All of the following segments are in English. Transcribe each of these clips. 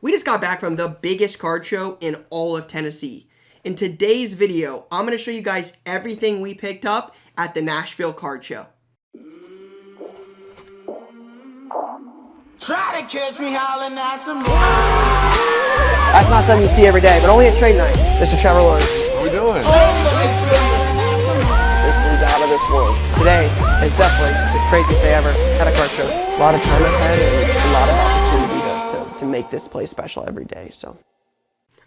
We just got back from the biggest card show in all of Tennessee. In today's video, I'm going to show you guys everything we picked up at the Nashville card show. Try to catch me howling at the moon. That's not something you see every day, but only at trade night. Mr. Trevor Lawrence. What are we doing? This is out of this world. Today is definitely the craziest day ever at a card show. A lot of time ahead and a lot of opportunity to make this place special every day. So,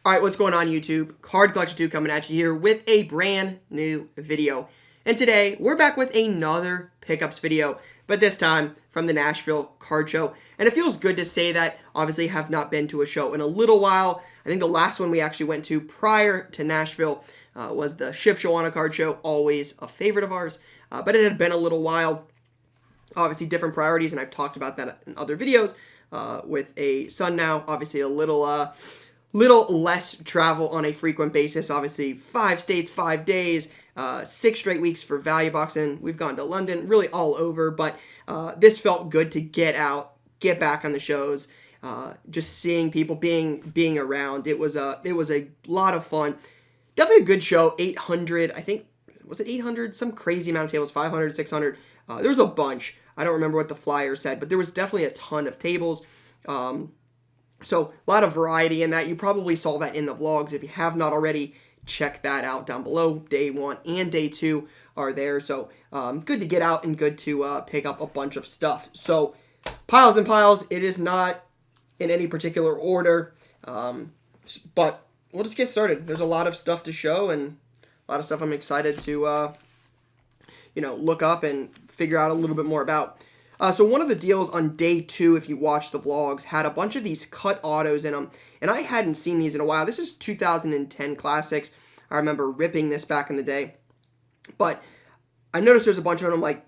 all right, what's going on, YouTube? Card Collection 2 coming at you here with a brand new video. And today we're back with another pickups video, but this time from the Nashville card show. And it feels good to say that. Obviously have not been to a show in a little while. I think the last one we actually went to prior to Nashville was the Shipshawana card show, always a favorite of ours. But it had been a little while. Obviously different priorities, and I've talked about that in other videos. With a son now, obviously a little less travel on a frequent basis. Obviously 5 states, 5 days, 6 straight weeks for value boxing. We've gone to London, really all over, but this felt good to get out, get back on the shows, just seeing people, being around. It was a lot of fun. Definitely a good show. 800, I think, was it 800? Some crazy amount of tables, 500, 600. There was a bunch. I don't remember what the flyer said, but there was definitely a ton of tables. So a lot of variety in that. You probably saw that in the vlogs. If you have not already, check that out down below. Day 1 and day 2 are there. So good to get out and good to pick up a bunch of stuff. So piles and piles. It is not in any particular order, but we'll just get started. There's a lot of stuff to show and a lot of stuff I'm excited to look up and figure out a little bit more about. So one of the deals on day 2, if you watch the vlogs, had a bunch of these cut autos in them, and I hadn't seen these in a while. This is 2010 Classics. I remember ripping this back in the day, but I noticed there's a bunch of them. Like,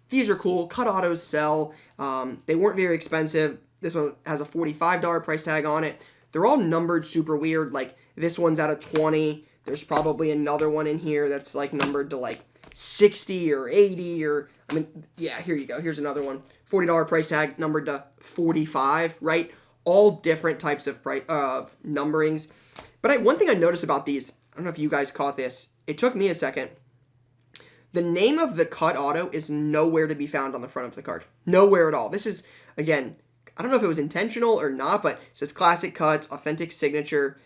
these are cool. Cut autos sell. They weren't very expensive. This one has a $45 price tag on it. They're all numbered super weird. Like, this one's at a 20. There's probably another one in here that's like numbered to like 60 or 80 or, I mean, yeah, here you go. Here's another one. $40 price tag numbered to 45, right? All different types of numberings. But one thing I noticed about these, I don't know if you guys caught this. It took me a second. The name of the cut auto is nowhere to be found on the front of the card. Nowhere at all. This is, again, I don't know if it was intentional or not, but it says Classic Cuts, Authentic Signature,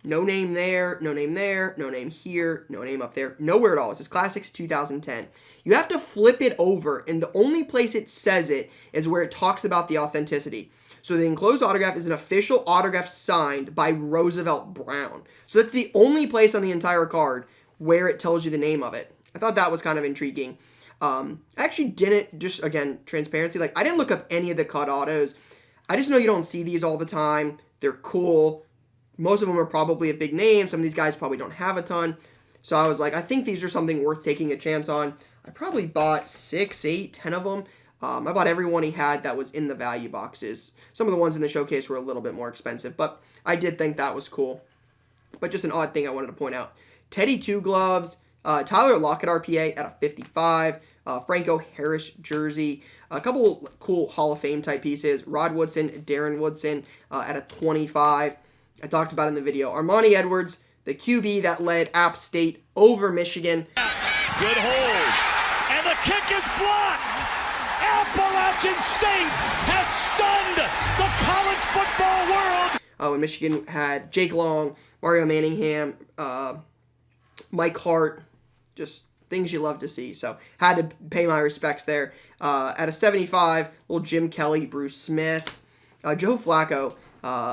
no name there, no name there, no name here, no name up there, nowhere at all. It says Classics 2010. You have to flip it over, and the only place it says it is where it talks about the authenticity. So the enclosed autograph is an official autograph signed by Roosevelt Brown. So that's the only place on the entire card where it tells you the name of it. I thought that was kind of intriguing. I actually didn't, just again, transparency, like I didn't look up any of the cut autos. I just know you don't see these all the time. They're cool. Most of them are probably a big name. Some of these guys probably don't have a ton. So I was like, I think these are something worth taking a chance on. I probably bought 6, 8, 10 of them. I bought every one he had that was in the value boxes. Some of the ones in the showcase were a little bit more expensive, but I did think that was cool. But just an odd thing I wanted to point out. Teddy 2 gloves. Tyler Lockett RPA at a 55. Franco Harris jersey. A couple cool Hall of Fame type pieces. Rod Woodson, Darren Woodson at a 25. I talked about in the video. Armani Edwards, the QB that led App State over Michigan. Good hold. And the kick is blocked. Appalachian State has stunned the college football world. And Michigan had Jake Long, Mario Manningham, Mike Hart, just things you love to see. So had to pay my respects there. At a 75, little Jim Kelly, Bruce Smith, Joe Flacco.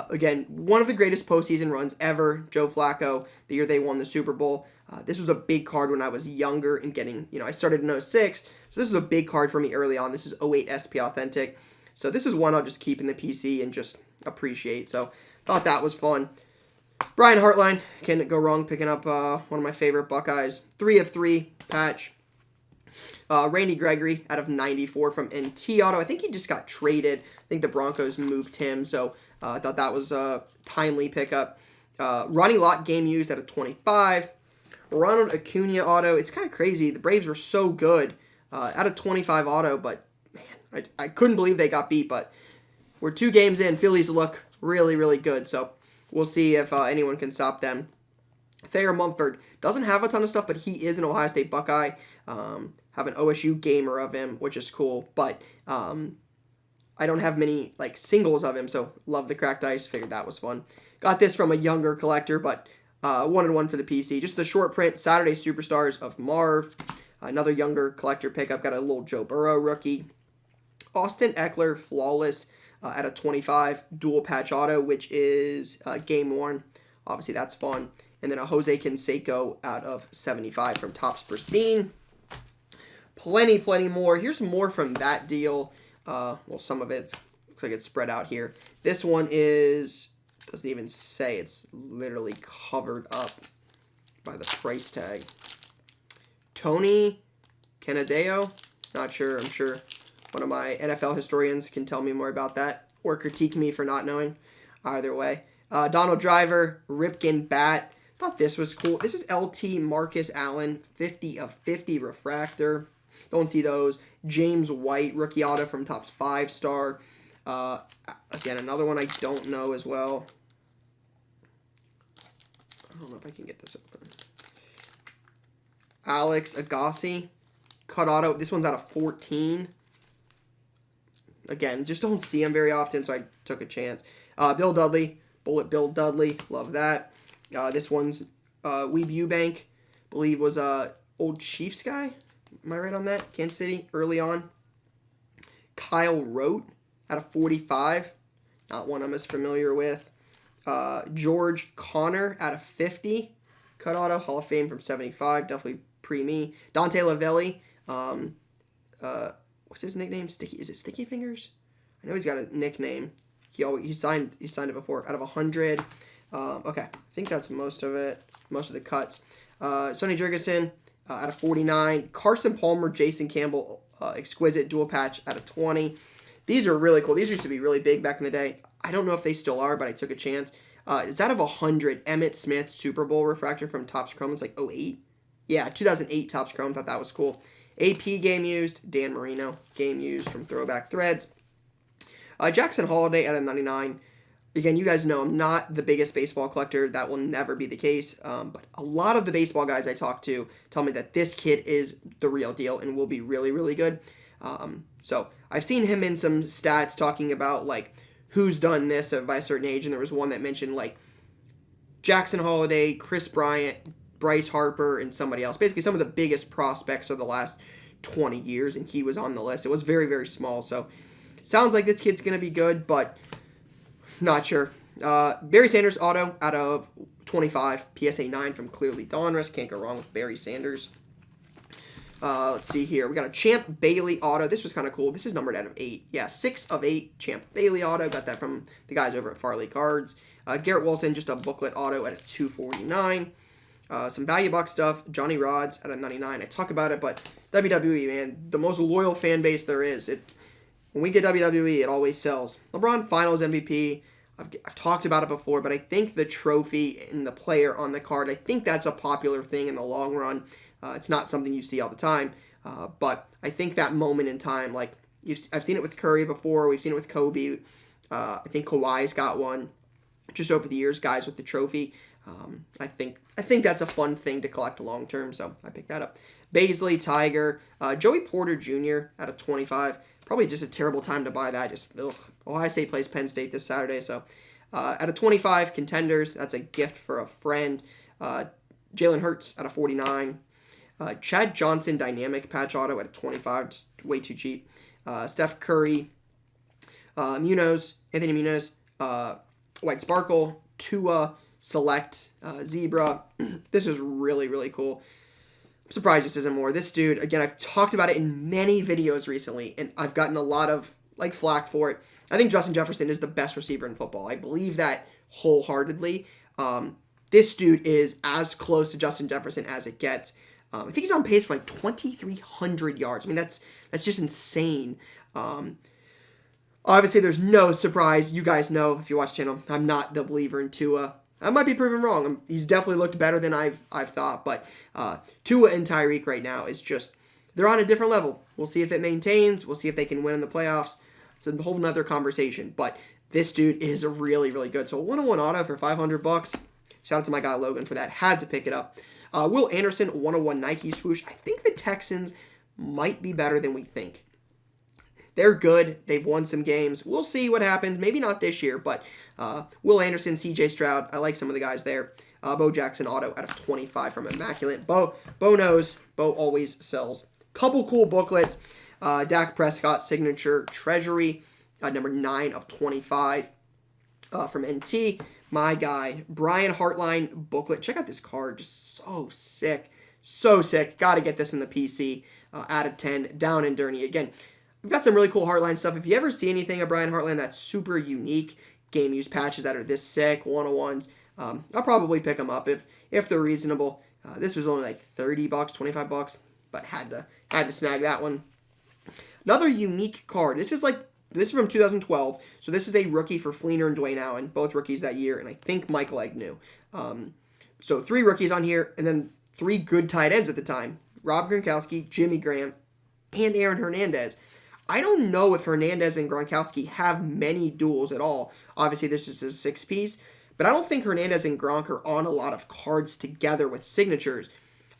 Again, one of the greatest postseason runs ever. Joe Flacco, the year they won the Super Bowl. This was a big card when I was younger and getting, I started in 06. So this was a big card for me early on. This is 08 SP Authentic. So this is one I'll just keep in the PC and just appreciate. So thought that was fun. Brian Hartline, can't go wrong picking up one of my favorite Buckeyes. 3 of 3 patch. Randy Gregory out of 94 from NT Auto. I think he just got traded. I think the Broncos moved him. So I thought that was a timely pickup. Ronnie Lott game used at a 25. Ronald Acuna auto. It's kind of crazy. The Braves were so good at a 25 auto, but man, I couldn't believe they got beat. But we're 2 games in. Phillies look really, really good. So we'll see if anyone can stop them. Thayer Mumford doesn't have a ton of stuff, but he is an Ohio State Buckeye. Have an OSU gamer of him, which is cool. But I don't have many like singles of him, so love the cracked ice. Figured that was fun. Got this from a younger collector, but 1-1 for the PC. Just the short print Saturday Superstars of Marv. Another younger collector pickup. Got a little Joe Burrow rookie. Austin Eckler Flawless at a 25 dual patch auto, which is game worn. Obviously that's fun. And then a Jose Canseco out of 75 from Topps Pristine. Plenty more. Here's more from that deal. Well, some of it looks like it's spread out here. This one doesn't even say. It's literally covered up by the price tag. Tony Canadeo. Not sure. I'm sure one of my NFL historians can tell me more about that or critique me for not knowing. Either way. Donald Driver, Ripken Bat. Thought this was cool. This is LT Marcus Allen, 50 of 50 refractor. Don't see those. James White, rookie auto from Topps 5-star. Again, another one I don't know as well. I don't know if I can get this open. Alex Agassi, cut auto. This one's out of 14. Again, just don't see him very often, so I took a chance. Bill Dudley, Bullet Bill Dudley, love that. This one's Weeb Eubank, believe was old Chiefs guy. Am I right on that? Kansas City, early on. Kyle Rote out of 45. Not one I'm as familiar with. George Connor out of 50. Cut auto, Hall of Fame from 75. Definitely pre-me. Dante Lavelli. What's his nickname? Is it Sticky Fingers? I know he's got a nickname. He signed it before. Out of 100. Okay, I think that's most of it. Most of the cuts. Sonny Jurgensen out of 49. Carson Palmer, Jason Campbell, exquisite dual patch out of 20. These are really cool. These used to be really big back in the day. I don't know if they still are, but I took a chance. It's out of 100. Emmitt Smith Super Bowl refractor from Topps Chrome. It's like 08. Yeah, 2008 Topps Chrome. Thought that was cool. AP game used. Dan Marino game used from Throwback Threads. Jackson Holiday out of 99. Again, you guys know I'm not the biggest baseball collector. That will never be the case. But a lot of the baseball guys I talk to tell me that this kid is the real deal and will be really, really good. So I've seen him in some stats talking about like who's done this by a certain age. And there was one that mentioned like Jackson Holiday, Chris Bryant, Bryce Harper, and somebody else. Basically some of the biggest prospects of the last 20 years. And he was on the list. It was very, very small. So sounds like this kid's going to be good, but not sure. Barry Sanders auto out of 25. PSA 9 from Clearly Donruss. Can't go wrong with Barry Sanders. Let's see here. We got a Champ Bailey auto. This was kind of cool. This is numbered out of 8. Yeah, 6 of 8 Champ Bailey auto. Got that from the guys over at Farley Cards. Garrett Wilson, just a booklet auto at a 249. Some value box stuff. Johnny Rods at a 99. I talk about it, but WWE, man, the most loyal fan base there is. When we get WWE, it always sells. LeBron Finals MVP. I've talked about it before, but I think the trophy and the player on the card, I think that's a popular thing in the long run. It's not something you see all the time, but I think that moment in time, like I've seen it with Curry before, we've seen it with Kobe. I think Kawhi's got one just over the years, guys with the trophy. I think that's a fun thing to collect long term, so I picked that up. Baisley, Tiger, Joey Porter Jr. out of 25. Probably just a terrible time to buy that. Just Ohio State plays Penn State this Saturday, so out of 25 contenders, that's a gift for a friend. Jalen Hurts out of 49. Chad Johnson dynamic patch auto at a 25, just way too cheap. Steph Curry, Anthony Munoz, White Sparkle, Tua Select, Zebra. This is really, really cool. I'm surprised this isn't more. This dude, again, I've talked about it in many videos recently, and I've gotten a lot of flack for it. I think Justin Jefferson is the best receiver in football. I believe that wholeheartedly. This dude is as close to Justin Jefferson as it gets. I think he's on pace for like 2,300 yards. I mean, that's just insane. Obviously, there's no surprise. You guys know, if you watch the channel, I'm not the believer in Tua. I might be proven wrong. He's definitely looked better than I've thought. But Tua and Tyreek right now is just, they're on a different level. We'll see if it maintains. We'll see if they can win in the playoffs. It's a whole nother conversation. But This dude is really, really good. So 101 auto for $500. Shout out to my guy Logan for that. Had to pick it up. Will Anderson, 101 Nike swoosh. I think the Texans might be better than we think. They're good. They've won some games. We'll see what happens. Maybe not this year, but Will Anderson, CJ Stroud. I like some of the guys there. Bo Jackson auto out of 25 from Immaculate. Bo knows. Bo always sells. Couple cool booklets. Dak Prescott signature treasury, number 9 of 25 from NT. My guy, Brian Hartline booklet. Check out this card. Just so sick. So sick. Got to get this in the PC. Out of 10. Down and dirty. Again, we've got some really cool Hartline stuff. If you ever see anything of Brian Hartline that's super unique, game use patches that are this sick, 101s, I'll probably pick them up if they're reasonable. This was only like $30, $25, but had to snag that one. Another unique card. This is from 2012. So this is a rookie for Fleener and Dwayne Allen, both rookies that year, and I think Michael Agnew. So 3 rookies on here, and then 3 good tight ends at the time. Rob Gronkowski, Jimmy Graham, and Aaron Hernandez. I don't know if Hernandez and Gronkowski have many duels at all. Obviously, this is a 6-piece, but I don't think Hernandez and Gronk are on a lot of cards together with signatures.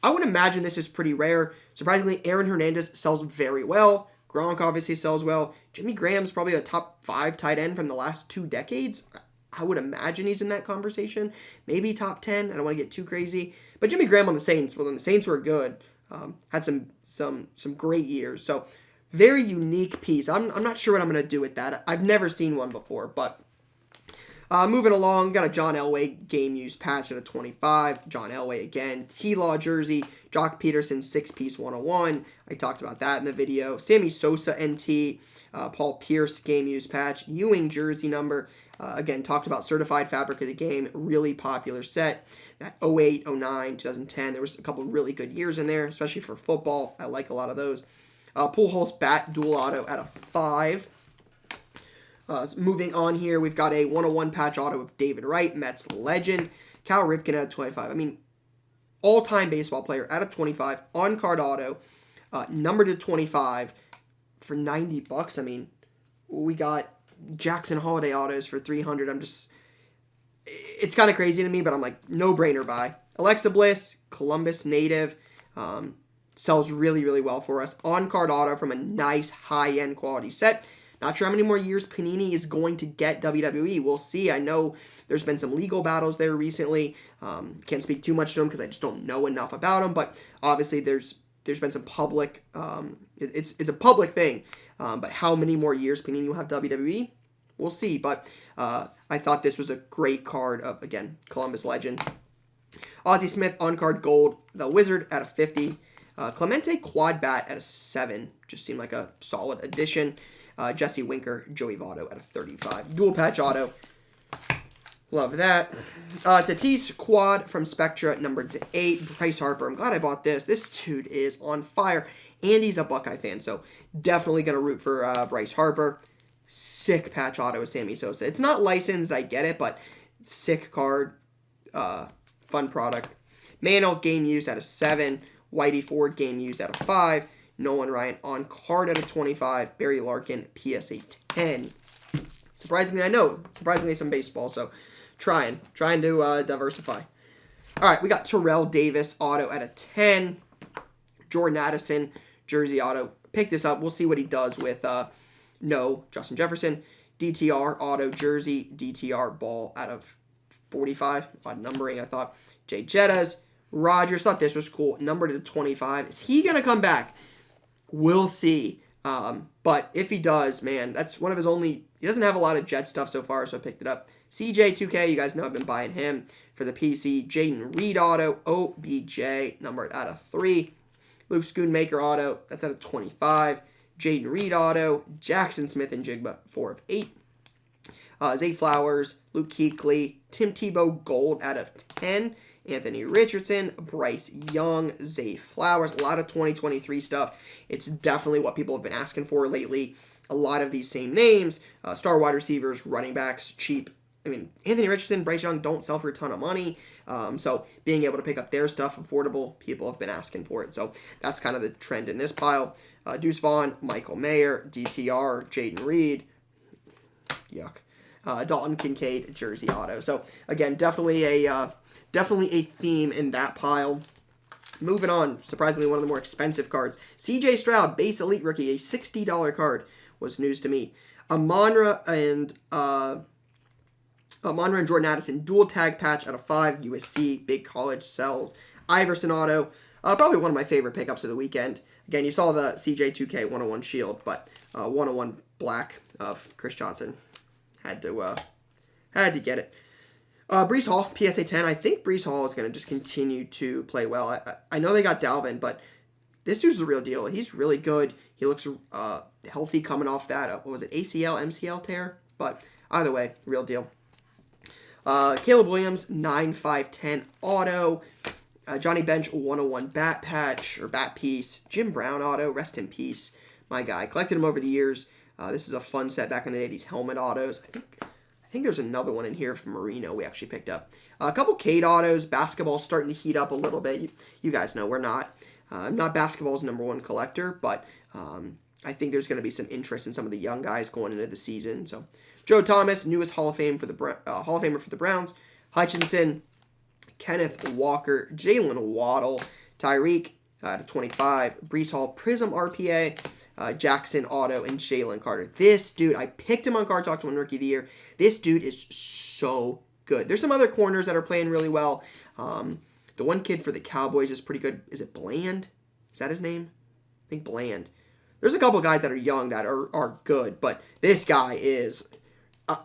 I would imagine this is pretty rare. Surprisingly, Aaron Hernandez sells very well. Gronk obviously sells well. Jimmy Graham's probably a top 5 tight end from the last 2 decades. I would imagine he's in that conversation. Maybe top 10. I don't want to get too crazy. But Jimmy Graham on the Saints, well, then the Saints were good. Had some great years. So very unique piece. I'm not sure what I'm going to do with that. I've never seen one before, but moving along, got a John Elway game use patch at a 25. John Elway again. T-Law jersey. Jock Peterson 6-piece 101. I talked about that in the video. Sammy Sosa NT. Paul Pierce game use patch. Ewing jersey number. Again, talked about certified fabric of the game. Really popular set. That 08, 09, 2010. There was a couple really good years in there, especially for football. I like a lot of those. Pujols bat dual auto at a 5. Moving on here, we've got a 101 patch auto of David Wright, Mets legend. Cal Ripken at a 25. I mean, all-time baseball player at a 25. On-card auto, numbered to 25 for $90. I mean, we got Jackson Holiday autos for $300. It's kind of crazy to me, but I'm like, no-brainer buy. Alexa Bliss, Columbus native, sells really, really well for us. On-card auto from a nice high-end quality set. Not sure how many more years Panini is going to get WWE. We'll see. I know there's been some legal battles there recently. Can't speak too much to them because I just don't know enough about them. But obviously there's been some public. It's a public thing. But how many more years Panini will have WWE? We'll see. But I thought this was a great card of, again, Columbus legend. Ozzie Smith on-card gold. The Wizard at a 50. Clemente quad bat at a 7. Just seemed like a solid addition. Jesse Winker, Joey Votto at a 35. Dual patch auto. Love that. Tatis quad from Spectra, numbered to 8. Bryce Harper. I'm glad I bought this. This dude is on fire. And he's a Buckeye fan, so definitely going to root for Bryce Harper. Sick patch auto with Sammy Sosa. It's not licensed, I get it, but sick card. Fun product. Mantle game used at a 7. Whitey Ford game used at a 5. Nolan Ryan on card at a 25. Barry Larkin, PSA 10. Surprisingly some baseball, so trying to diversify. All right, we got Terrell Davis auto at a 10. Jordan Addison, jersey auto. Pick this up. We'll see what he does with Justin Jefferson. DTR auto jersey, DTR ball out of 45. Odd numbering, I thought. Jay Jettas. Rodgers, thought this was cool. Numbered to 25. Is he going to come back? We'll see. But if he does, man, that's one of his only... He doesn't have a lot of Jet stuff so far, so I picked it up. CJ2K, you guys know I've been buying him for the PC. Jaden Reed auto, OBJ, numbered out of 3. Luke Schoonmaker auto, that's out of 25. Jaden Reed auto, Jackson Smith and Jigba, 4 of 8. Zay Flowers, Luke Kuechly, Tim Tebow gold out of 10. Anthony Richardson, Bryce Young, Zay Flowers, a lot of 2023 stuff. It's definitely what people have been asking for lately. A lot of these same names, star wide receivers, running backs, cheap. I mean, Anthony Richardson, Bryce Young don't sell for a ton of money. So being able to pick up their stuff affordable, people have been asking for it. So that's kind of the trend in this pile. Deuce Vaughn, Michael Mayer, DTR, Jaden Reed. Yuck. Dalton Kincaid jersey auto. So again, definitely a theme in that pile. Moving on, surprisingly one of the more expensive cards. C.J. Stroud, base elite rookie, a $60 card was news to me. Amon-Ra and Jordan Addison, dual tag patch out of 5, USC, big college sells. Iverson auto, probably one of my favorite pickups of the weekend. Again, you saw the CJ 2K 101 shield, but 101 black of Chris Johnson. Had to get it. Breece Hall, PSA 10. I think Breece Hall is going to just continue to play well. I know they got Dalvin, but this dude's the real deal. He's really good. He looks healthy coming off that, what was it, ACL, MCL tear? But either way, real deal. Caleb Williams, 9/5/10 auto. Johnny Bench, 101 bat patch, or bat piece. Jim Brown auto, rest in peace. My guy. Collected him over the years. This is a fun set back in the day, these helmet autos. I think there's another one in here from Marino we actually picked up. A couple Cade autos. Basketball's starting to heat up a little bit. You guys know we're not. I'm not basketball's #1 collector, but I think there's going to be some interest in some of the young guys going into the season. So Joe Thomas, newest Hall of Famer for the Browns. Hutchinson, Kenneth Walker, Jalen Waddle, Tyreek to 25, Breece Hall, Prism RPA, Jackson Auto, and Jalen Carter. This dude, I picked him on Card Talk to win Rookie of the Year. This dude is so good. There's some other corners that are playing really well. The one kid for the Cowboys is pretty good. Is it Bland? Is that his name? I think Bland. There's a couple guys that are young that are good, but this guy is...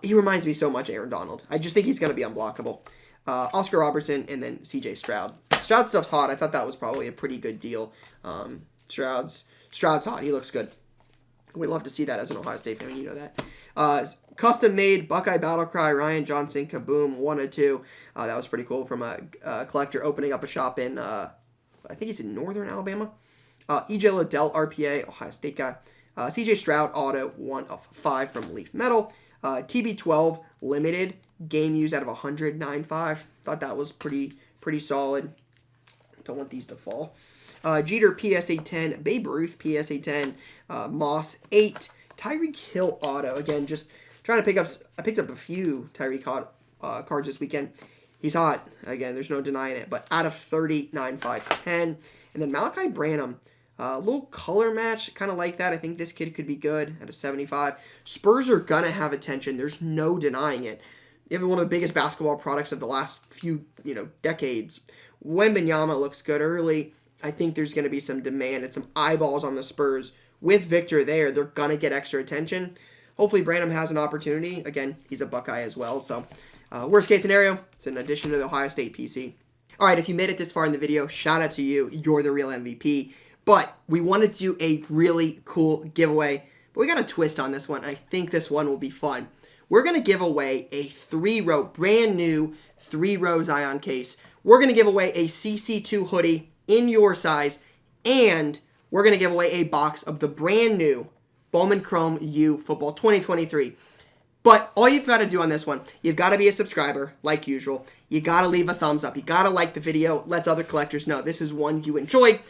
he reminds me so much of Aaron Donald. I just think he's going to be unblockable. Oscar Robertson, and then C.J. Stroud. Stroud stuff's hot. I thought that was probably a pretty good deal. Stroud's hot. He looks good. We love to see that as an Ohio State fan. You know that. Custom-made Buckeye Battle Cry, Ryan Johnson, Kaboom, 1 of 2. That was pretty cool from a collector opening up a shop in, I think he's in northern Alabama. E.J. Liddell, RPA, Ohio State guy. C.J. Stroud, auto, 1 of 5 from Leaf Metal. TB12, limited, game used out of 100, 9.5. Thought that was pretty solid. Don't want these to fall. Jeter, PSA 10. Babe Ruth, PSA 10. Moss, 8. Tyreek Hill, auto. Again, just trying to pick up. I picked up a few Tyreek cards this weekend. He's hot. Again, there's no denying it. But out of 30, 9.5, 10. And then Malachi Branham. A little color match, kind of like that. I think this kid could be good at a 75. Spurs are going to have attention. There's no denying it. Even one of the biggest basketball products of the last few, decades. Wembanyama looks good early. I think there's going to be some demand and some eyeballs on the Spurs. With Victor there, they're going to get extra attention. Hopefully Branham has an opportunity. Again, he's a Buckeye as well. So, worst case scenario, it's an addition to the Ohio State PC. All right, if you made it this far in the video, shout out to you. You're the real MVP. But we wanted to do a really cool giveaway. But we got a twist on this one. I think this one will be fun. We're going to give away a 3-row, brand new 3-row Zion case. We're going to give away a CC2 hoodie in your size. And we're going to give away a box of the brand new Bowman Chrome U Football 2023. But all you've got to do on this one, you've got to be a subscriber, like usual. You got to leave a thumbs up. You got to like the video. Lets other collectors know this is one you enjoyed.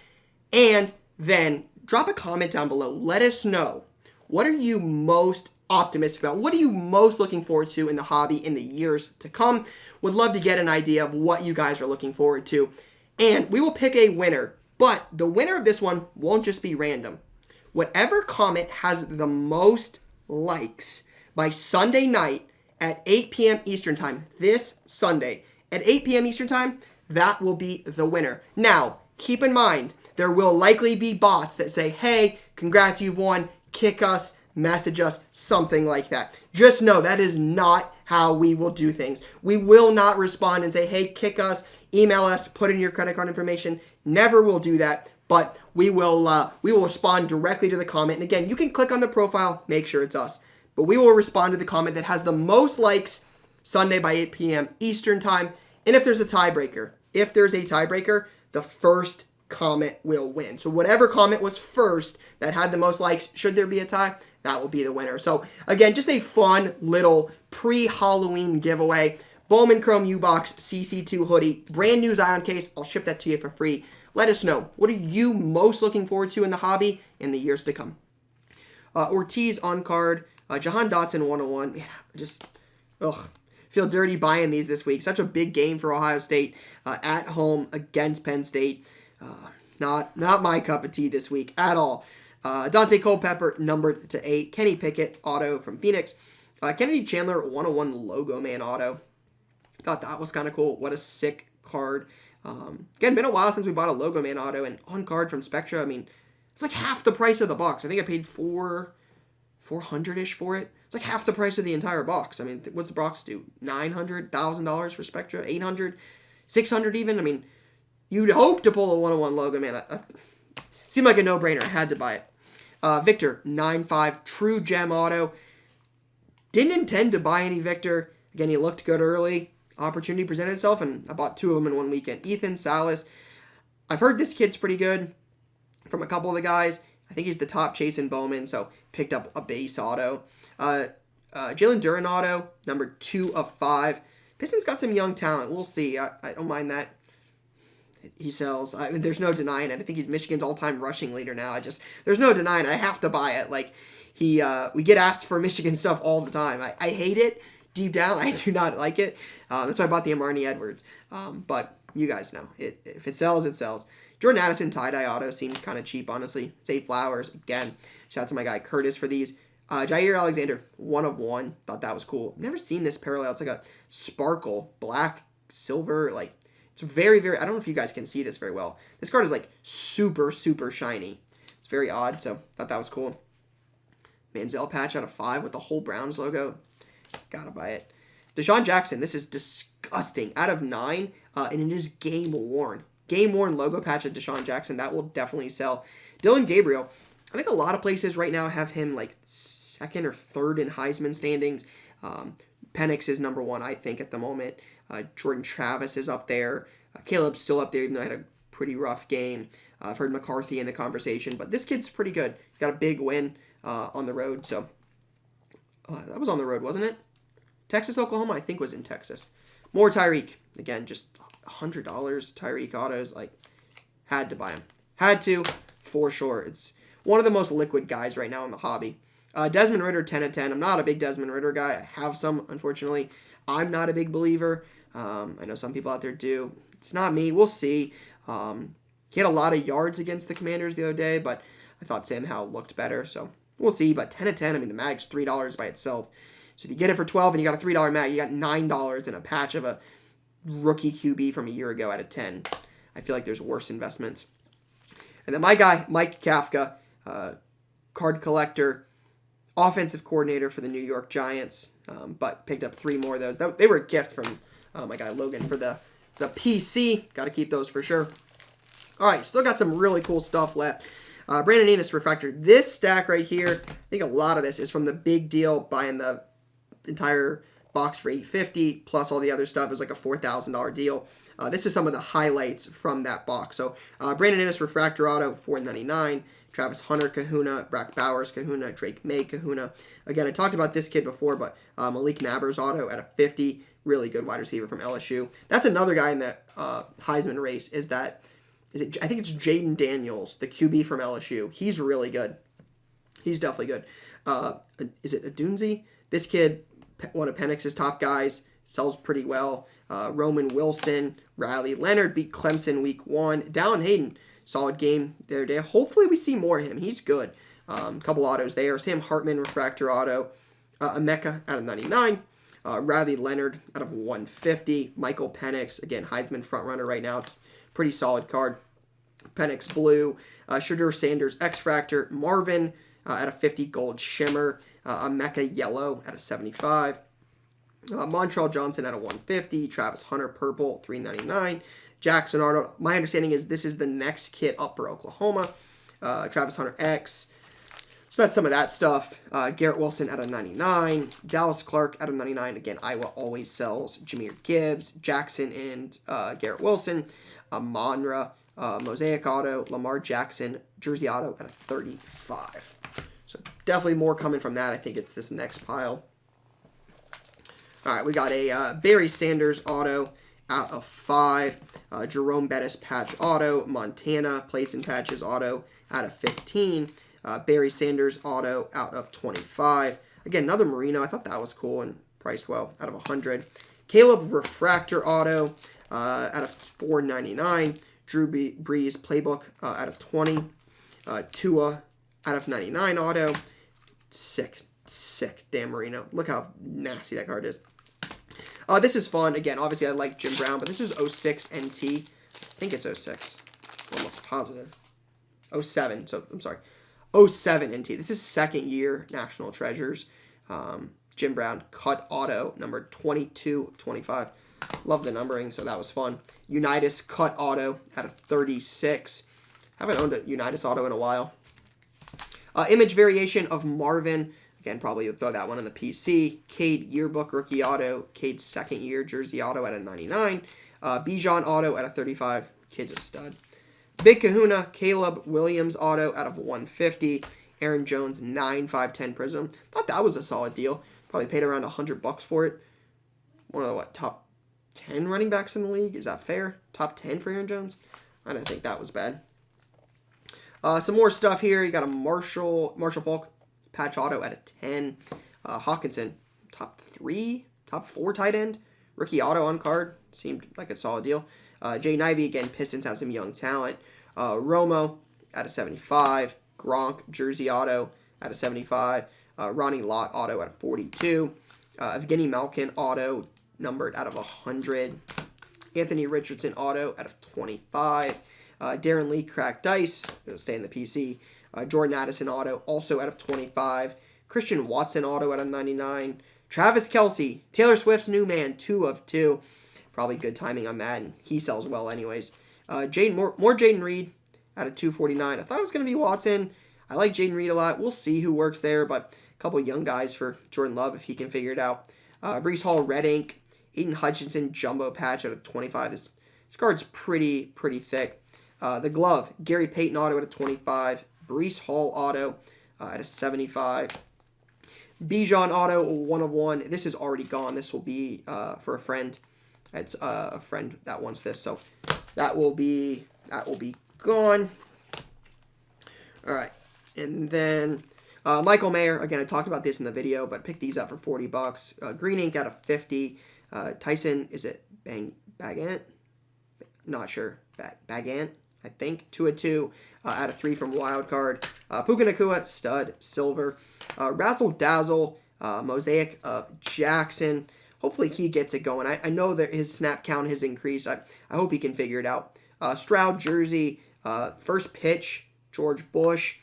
And then drop a comment down below. Let us know, what are you most optimistic about? What are you most looking forward to in the hobby in the years to come? Would love to get an idea of what you guys are looking forward to. And we will pick a winner. But the winner of this one won't just be random. Whatever comment has the most likes by Sunday night at 8 p.m. Eastern Time, this Sunday at 8 p.m. Eastern Time, that will be the winner. Now, keep in mind, there will likely be bots that say, hey, congrats, you've won, kick us, message us, something like that. Just know that is not how we will do things. We will not respond and say, hey, kick us, email us, put in your credit card information. Never will do that, but we will respond directly to the comment. And again, you can click on the profile, make sure it's us. But we will respond to the comment that has the most likes Sunday by 8 p.m. Eastern Time. And if there's a tiebreaker, the first comment will win. So whatever comment was first that had the most likes, should there be a tie, that will be the winner. So again, just a fun little pre-Halloween giveaway. Bowman Chrome U-Box CC2 hoodie, brand new Zion case. I'll ship that to you for free. Let us know, what are you most looking forward to in the hobby in the years to come? Ortiz on card, Jahan Dotson 101. Man, just Ugh. Feel dirty buying these this week. Such a big game for Ohio State at home against Penn State. Not my cup of tea this week at all. Dante Culpepper, numbered to 8. Kenny Pickett, auto from Phoenix. Kennedy Chandler, 101 Logo Man auto. Thought that was kind of cool. What a sick card. Again, been a while since we bought a Logo Man auto, and on card from Spectra, I mean, it's like half the price of the box. I think I paid $400-ish for it. It's like half the price of the entire box. I mean, what's the box do? $900, $1,000 for Spectra? $800? $600 even? I mean, you'd hope to pull a 101 Logo Man. Seemed like a no-brainer. I had to buy it. Victor, 9.5, True Gem auto. Didn't intend to buy any Victor. Again, he looked good early. Opportunity presented itself, and I bought 2 of them in one weekend. Ethan Salas. I've heard this kid's pretty good from a couple of the guys. I think he's the top chase in Bowman, so picked up a base auto. Jalen Duran auto, number 2 of 5. Pistons got some young talent. We'll see. I don't mind that. He sells. I mean, there's no denying it. I think he's Michigan's all-time rushing leader now. There's no denying it. I have to buy it. Like, we get asked for Michigan stuff all the time. I hate it. Deep down, I do not like it. That's why I bought the Amar'e Edwards. But you guys know, if it sells, it sells. Jordan Addison tie-dye auto seems kind of cheap, honestly. Zay Flowers, again. Shout out to my guy Curtis for these. Jair Alexander, 1 of 1. Thought that was cool. Never seen this parallel. It's like a sparkle, black, silver. Like, it's very, very... I don't know if you guys can see this very well. This card is like super, super shiny. It's very odd, so thought that was cool. Manziel patch out of 5 with the whole Browns logo. Gotta buy it. Deshaun Jackson, this is disgusting. Out of 9, and it is game worn. Game worn logo patch of Deshaun Jackson. That will definitely sell. Dylan Gabriel, I think a lot of places right now have him like 2nd or 3rd in Heisman standings. Penix is number 1, I think, at the moment. Jordan Travis is up there. Caleb's still up there, even though he had a pretty rough game. I've heard McCarthy in the conversation, but this kid's pretty good. He's got a big win on the road, so that was on the road, wasn't it? Texas, Oklahoma, I think was in Texas. More Tyreek. Again, just $100 Tyreek autos. Like, had to buy him. Had to, for sure. It's one of the most liquid guys right now in the hobby. Desmond Ridder, 10 of 10. I'm not a big Desmond Ridder guy. I have some, unfortunately. I'm not a big believer. I know some people out there do. It's not me. We'll see. He had a lot of yards against the Commanders the other day, but I thought Sam Howell looked better, so we'll see. But 10 of 10, I mean, the mag's $3 by itself. So if you get it for $12 and you got a $3 mag, you got $9 in a patch of a rookie QB from a year ago out of 10. I feel like there's worse investments. And then my guy, Mike Kafka, card collector, offensive coordinator for the New York Giants, but picked up 3 more of those. They were a gift from my guy Logan for the PC. Got to keep those for sure. All right, still got some really cool stuff left. Brandon Enos refractor. This stack right here, I think a lot of this is from the big deal, buying the entire box for $850 plus all the other stuff. It was like a $4,000 deal. This is some of the highlights from that box. So Brandon Innes refractor auto, $499. Travis Hunter Kahuna, Brack Bowers Kahuna, Drake May Kahuna. Again, I talked about this kid before, but Malik Nabers auto at a 50. Really good wide receiver from LSU. That's another guy in the Heisman race. I think it's Jaden Daniels, the QB from LSU. He's really good. He's definitely good. Is it Adunzi? This kid, one of Penix's top guys, sells pretty well. Roman Wilson, Riley Leonard beat Clemson week 1. Dallin Hayden, solid game the other day. Hopefully we see more of him. He's good. Couple autos there. Sam Hartman, refractor auto. Emeka out of 99. Riley Leonard out of 150. Michael Penix, again, Heisman frontrunner right now. It's a pretty solid card. Penix blue. Shadur Sanders, X-Fractor. Marvin out of 50, gold shimmer. Emeka yellow out of 75. Montreal Johnson out of 150. Travis Hunter purple, $399. Jackson Arnold. My understanding is this is the next kit up for Oklahoma. Travis Hunter X. So that's some of that stuff. Garrett Wilson out of 99. Dallas Clark out of 99. Again, Iowa always sells. Jahmyr Gibbs, Jackson, and Garrett Wilson. Monra, Mosaic auto. Lamar Jackson, jersey auto at a 35. So definitely more coming from that. I think it's this next pile. All right, we got a Barry Sanders auto out of 5. Jerome Bettis patch auto. Montana plates and patches auto out of 15. Barry Sanders auto out of 25. Again, another Marino. I thought that was cool and priced well, out of 100. Caleb Refractor Auto out of 499. Drew Brees Playbook out of 20. Tua out of 99 auto. Sick Dan Marino. Look how nasty that card is. This is fun. Again, obviously I like Jim Brown, but this is 06 NT. I think it's 06. Almost positive. 07. So I'm sorry. 07 NT. This is second year National Treasures. Jim Brown cut auto number 22 of 25. Love the numbering, so that was fun. Unitas cut auto out of 36. Haven't owned a Unitas auto in a while. Image variation of Marvin. Again, probably would throw that one on the PC. Cade yearbook rookie auto. Cade second year jersey auto at a 99. Bijan auto at a 35. Kid's a stud. Big Kahuna Caleb Williams auto out of 150. Aaron Jones 9/5/10 Prism. Thought that was a solid deal. Probably paid around $100 for it. One of the top 10 running backs in the league. Is that fair? Top 10 for Aaron Jones? I don't think that was bad. Some more stuff here. You got a Marshall Falk patch auto at a 10. Hawkinson, top 4 tight end. Rookie auto on card. Seemed like a solid deal. Jay Nivey, again, Pistons have some young talent. Romo at a 75. Gronk, jersey auto at a 75. Ronnie Lott auto at a 42. Evgeny Malkin auto numbered out of 100. Anthony Richardson auto out of 25. Darren Lee cracked dice. It'll stay in the PC. Jordan Addison auto also out of 25. Christian Watson auto out of 99. Travis Kelce, Taylor Swift's new man, 2 of 2. Probably good timing on that, and he sells well anyways. More Jaden Reed out of 249. I thought it was going to be Watson. I like Jaden Reed a lot. We'll see who works there, but a couple young guys for Jordan Love if he can figure it out. Breece Hall red ink. Aiden Hutchinson jumbo patch out of 25. This card's pretty thick. The glove, Gary Payton auto at a 25. Breece Hall auto at a 75. Bijan auto 1 of 1. This is already gone. This will be for a friend. It's a friend that wants this, so that will be gone. All right, and then Michael Mayer. Again, I talked about this in the video, but pick these up for $40. Green ink out of 50. Tyson, is it Bagant? Not sure. Bagant, I think. 2 of 2 out of 3 from Wildcard. Puka Nacua, stud, silver. Razzle Dazzle, mosaic of Jackson. Hopefully he gets it going. I know that his snap count has increased. I hope he can figure it out. Stroud jersey, first pitch, George Bush.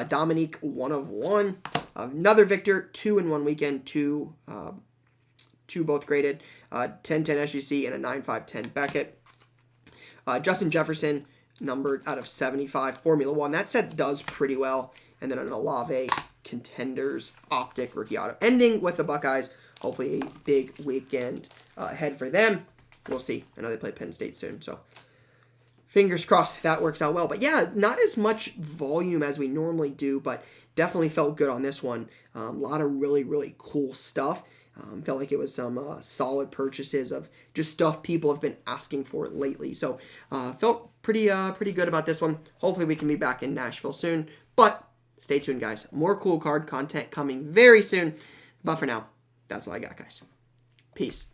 Dominique 1 of 1. Another Victor, 2 in one weekend, two both graded. 10-10 SGC and a 9-5-10 Beckett. Justin Jefferson, numbered out of 75, Formula 1. That set does pretty well. And then an Olave Contenders Optic rookie auto. Ending with the Buckeyes. Hopefully a big weekend ahead for them. We'll see. I know they play Penn State soon, so fingers crossed that works out well. But yeah, not as much volume as we normally do, but definitely felt good on this one. A lot of really cool stuff. Felt like it was some solid purchases of just stuff people have been asking for lately. So felt pretty good about this one. Hopefully we can be back in Nashville soon. But stay tuned, guys. More cool card content coming very soon. But for now, that's all I got, guys. Peace.